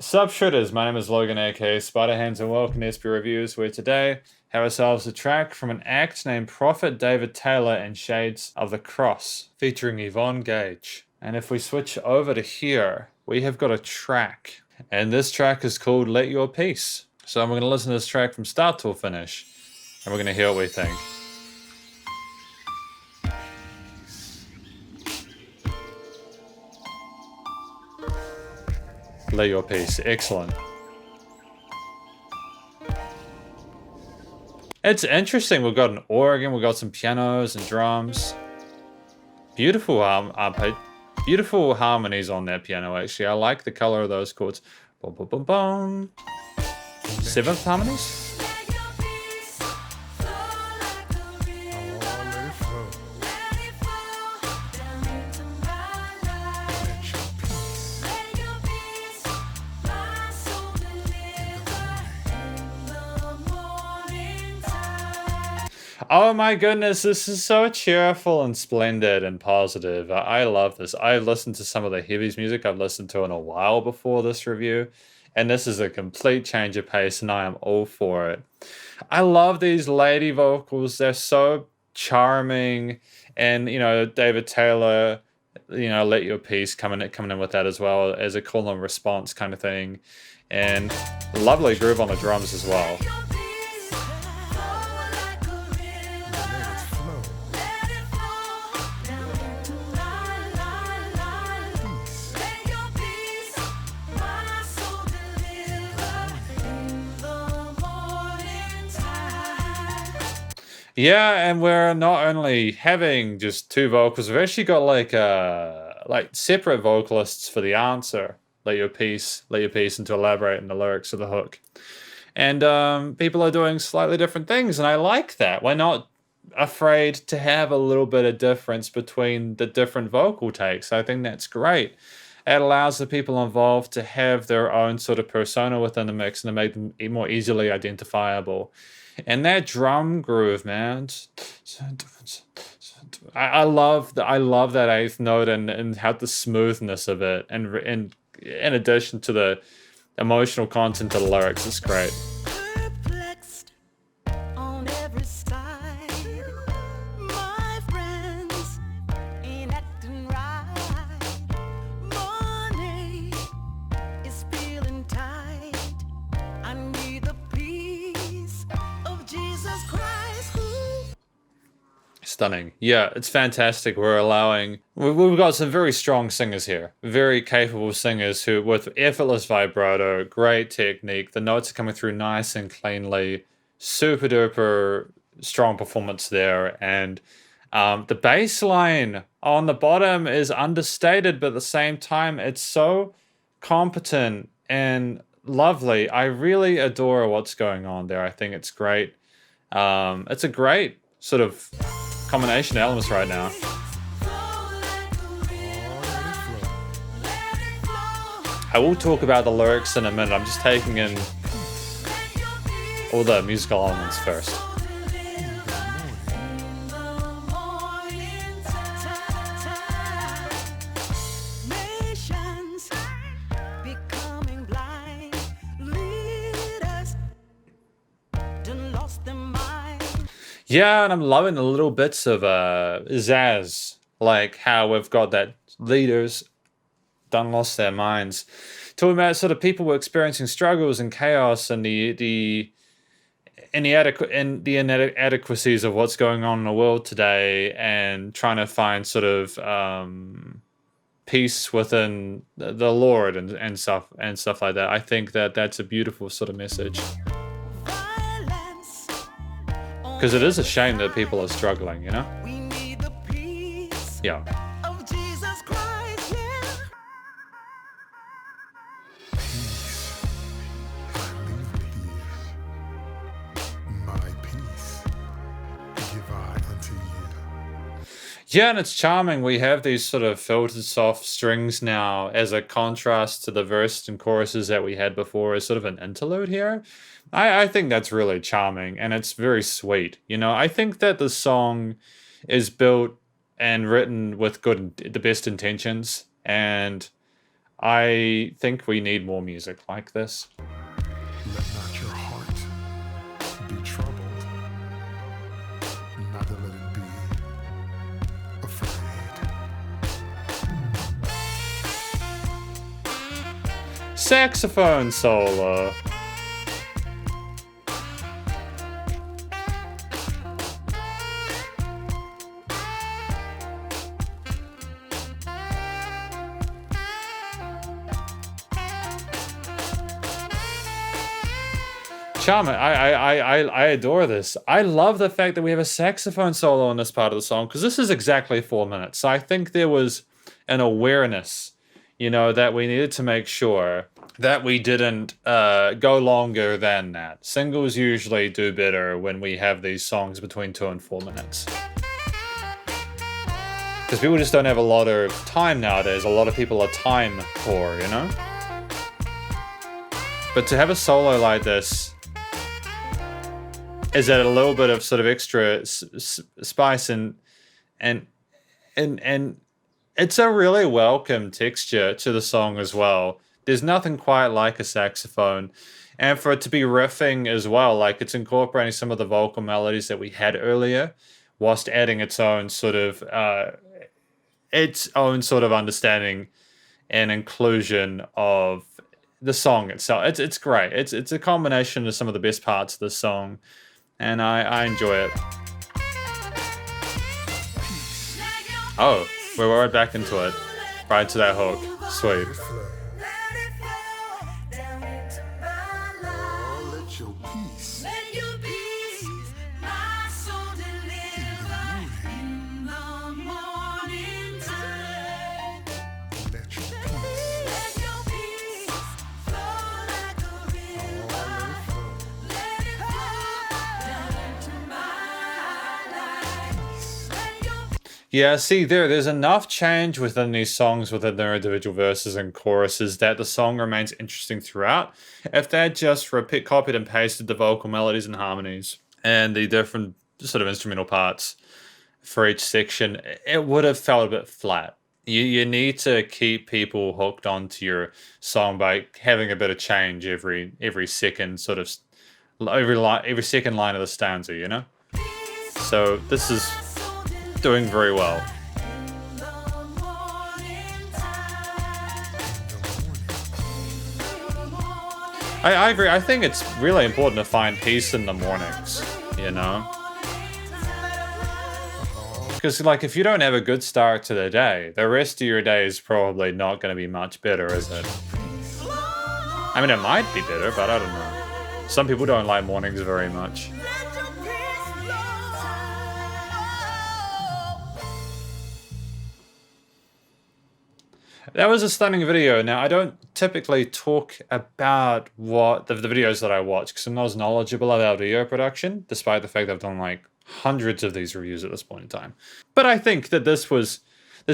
Sup Shredders, my name is Logan aka Spider Hands and welcome to SP Reviews, where today have ourselves a track from an act named Prophet David Taylor and Shades of the Cross, featuring Yvonne Gage. And if we switch over to here, we have got a track, and this track is called Let Your Peace. So I'm going to listen to this track from start till finish, and we're going to hear what we think. Let Your Peace, excellent. It's interesting. We've got an organ, we've got some pianos and drums. Beautiful beautiful harmonies on that piano. Actually, I like the color of those chords. Boom, boom, boom, boom. Seventh harmonies. Oh my goodness, this is so cheerful and splendid and positive. I love this. I've listened to some of the heavies music I've listened to in a while before this review, and this is a complete change of pace, and I am all for it. I love these lady vocals. They're so charming, and David Taylor, Let Your Peace coming in with that as well as a call and response kind of thing, and lovely groove on the drums as well. Yeah, and we're not only having just two vocals, we've actually got like separate vocalists for the answer. Let your peace, and to elaborate on the lyrics of the hook. And people are doing slightly different things, and I like that. We're not afraid to have a little bit of difference between the different vocal takes. I think that's great. It allows the people involved to have their own sort of persona within the mix and to make them more easily identifiable. And that drum groove, man. I love that eighth note and how the smoothness of it, and in addition to the emotional content of the lyrics, it's great. Stunning. Yeah, it's fantastic. We've got some very strong singers here, very capable singers who, with effortless vibrato, great technique, the notes are coming through nice and cleanly, super duper strong performance there, and the bass line on the bottom is understated, but at the same time, it's so competent and lovely. I really adore what's going on there. I think it's great. It's a great sort of combination elements right now. I will talk about the lyrics in a minute. I'm just taking in all the musical elements first. Yeah, and I'm loving the little bits of zazz, like how we've got that leaders done lost their minds, talking about sort of people experiencing struggles and chaos and the inadequacies of what's going on in the world today, and trying to find sort of peace within the Lord and stuff like that. I think that's a beautiful sort of message. Because it is a shame that people are struggling, you know? Yeah. Yeah, and it's charming. We have these sort of filtered soft strings now as a contrast to the verse and choruses that we had before as sort of an interlude here. I think that's really charming, and it's very sweet. I think that the song is built and written with the best intentions, and I think we need more music like this. Let not your heart be troubled, neither let it be afraid. Saxophone solo. Charming. I adore this. I love the fact that we have a saxophone solo on this part of the song, because this is exactly 4 minutes. So I think there was an awareness, that we needed to make sure that we didn't go longer than that. Singles usually do better when we have these songs between 2 and 4 minutes. Because people just don't have a lot of time nowadays. A lot of people are time poor, But to have a solo like this is that a little bit of sort of extra spice and it's a really welcome texture to the song as well. There's nothing quite like a saxophone, and for it to be riffing as well, like it's incorporating some of the vocal melodies that we had earlier, whilst adding its own sort of understanding and inclusion of the song itself. It's great. It's a combination of some of the best parts of the song. And I enjoy it. Oh, we're right back into it. Right to that hook. Sweet. Yeah, see, there's enough change within these songs, within their individual verses and choruses, that the song remains interesting throughout. If they had just copied and pasted the vocal melodies and harmonies and the different sort of instrumental parts for each section, it would have felt a bit flat. You need to keep people hooked onto your song by having a bit of change every second sort of every second line of the stanza, So this is doing very well. I agree. I think it's really important to find peace in the mornings, Because, if you don't have a good start to the day, the rest of your day is probably not going to be much better, is it? I mean, it might be better, but I don't know. Some people don't like mornings very much. That was a stunning video. Now, I don't typically talk about what the videos that I watch, because I'm not as knowledgeable about video production, despite the fact that I've done hundreds of these reviews at this point in time. But I think that this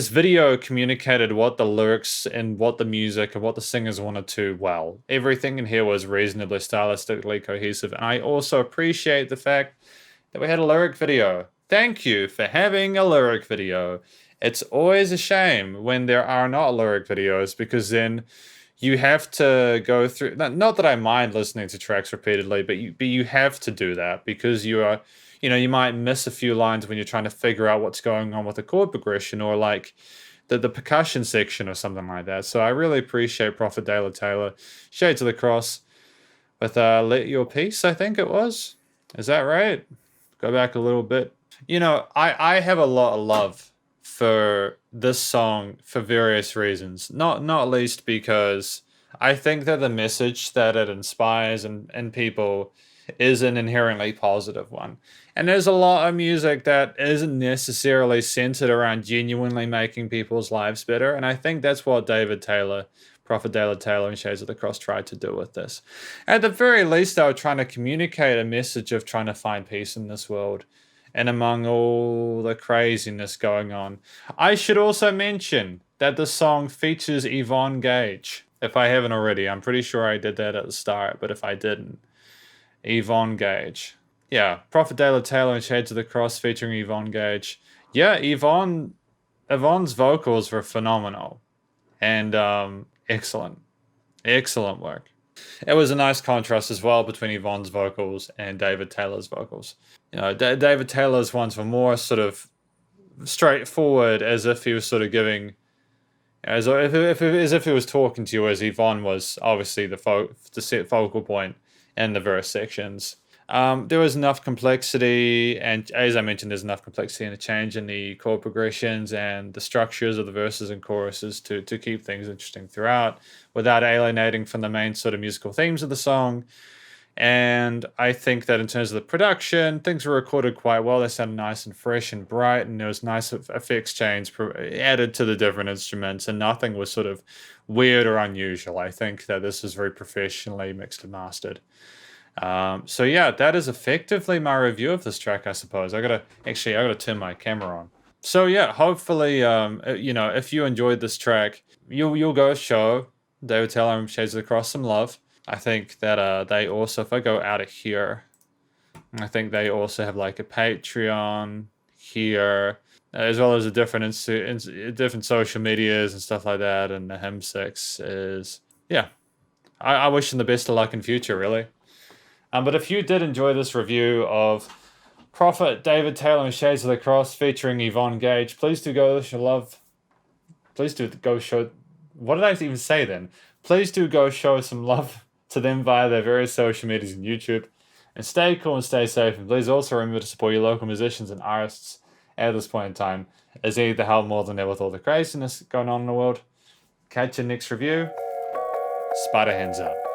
video communicated what the lyrics and what the music and what the singers wanted to well. Everything in here was reasonably stylistically cohesive, and I also appreciate the fact that we had a lyric video. Thank you for having a lyric video. It's always a shame when there are not lyric videos, because then you have to go through... Not that I mind listening to tracks repeatedly, but you have to do that, because you are... you might miss a few lines when you're trying to figure out what's going on with the chord progression, or the percussion section or something like that. So I really appreciate Prophet De La Taylor. Shades of the Cross with Let Your Peace, I think it was. Is that right? Go back a little bit. I have a lot of love for this song for various reasons. Not least because I think that the message that it inspires in people is an inherently positive one. And there's a lot of music that isn't necessarily centered around genuinely making people's lives better. And I think that's what David Taylor, Prophet De La Taylor, and Shades of the Cross tried to do with this. At the very least, they were trying to communicate a message of trying to find peace in this world, and among all the craziness going on. I should also mention that the song features Yvonne Gage. If I haven't already, I'm pretty sure I did that at the start, but if I didn't, Yvonne Gage. Yeah, Prophet De La Taylor and Shades of the Cross featuring Yvonne Gage. Yeah, Yvonne's vocals were phenomenal. And Excellent. Excellent work. It was a nice contrast as well between Yvonne's vocals and David Taylor's vocals. You know, David Taylor's ones were more sort of straightforward, as if he was sort of giving, as if he was talking to you, as Yvonne was obviously the set focal point in the verse sections. There was enough complexity, and as I mentioned, there's enough complexity in the change in the chord progressions and the structures of the verses and choruses to keep things interesting throughout without alienating from the main sort of musical themes of the song. And I think that in terms of the production, things were recorded quite well. They sounded nice and fresh and bright, and there was nice effects change added to the different instruments, and nothing was sort of weird or unusual. I think that this was very professionally mixed and mastered. So yeah, that is effectively my review of this track, I suppose. I gotta turn my camera on. So yeah, hopefully, you know, if you enjoyed this track, you'll go show David Taylor and Shades of the Cross some love. I think that they also, if I go out of here, I think they also have like a Patreon here, as well as a different different social medias and stuff like that. And the Hymn6 is, yeah, I wish them the best of luck in future, really. But if you did enjoy this review of Prophet, David Taylor and Shades of the Cross featuring Yvonne Gage, please do go show love. Please do go show. What did I even say then? Please do go show some love to them via their various social medias and YouTube. And stay cool and stay safe. And please also remember to support your local musicians and artists at this point in time, as they need the help more than ever with all the craziness going on in the world. Catch you next review. Spider hands up.